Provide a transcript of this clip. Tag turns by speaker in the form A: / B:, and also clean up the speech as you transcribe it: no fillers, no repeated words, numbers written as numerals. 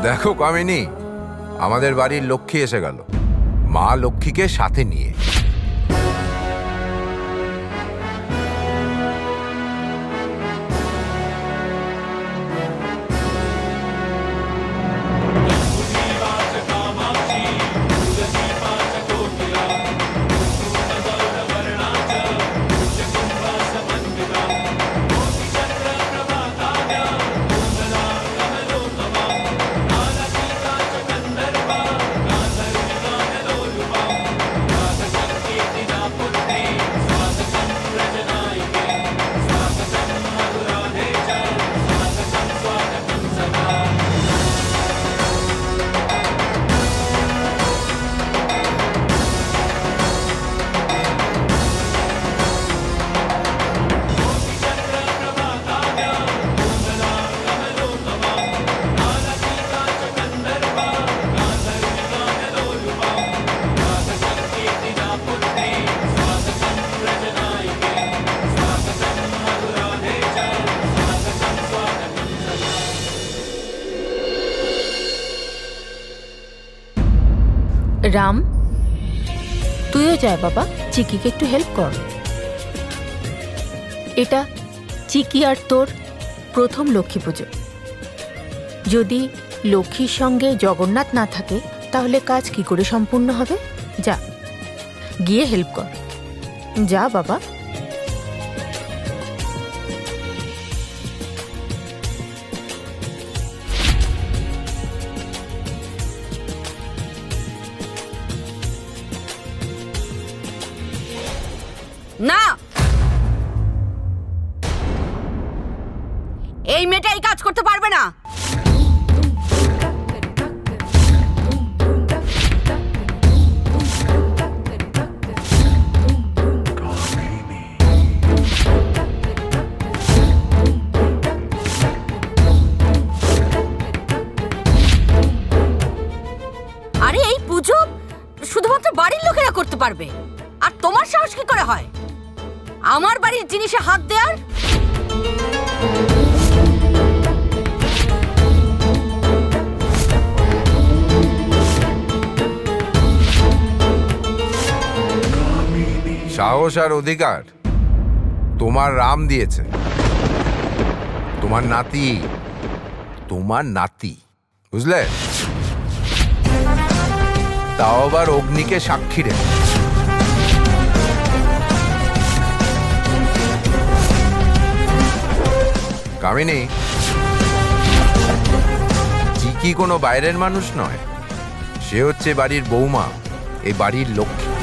A: দেখো কামিনী, আমাদের বাড়ির লক্ষ্মী এসে গেল, মা লক্ষ্মীকে সাথে নিয়ে।
B: রাম, তুইও যা বাবা, চিকিকে একটু হেল্প কর। এটা চিকি আর তোর প্রথম লক্ষ্মী পুজো। যদি লক্ষ্মীর সঙ্গে জগন্নাথ না থাকে তাহলে কাজ কি করে সম্পূর্ণ হবে? যা, গিয়ে হেল্প কর। যা বাবা।
C: না, এই মেয়েটা এই কাজ করতে পারবে না। আরে এই পুজো শুধুমাত্র বাড়ির লোকেরা করতে পারবে, আর তোমার সাহস কি করে হয় আমার বাড়ির জিনিসে হাত দেওয়ার?
A: সাহস আর অধিকার তোমার রাম দিয়েছে, তোমার নাতি, তোমার নাতি, বুঝলে? তাও আবার অগ্নিকে সাক্ষী রেখে। কামিনী, চিকি কোনো বাইরের মানুষ নয়, সে হচ্ছে বাড়ির বৌমা, এই বাড়ির লক্ষ্মী।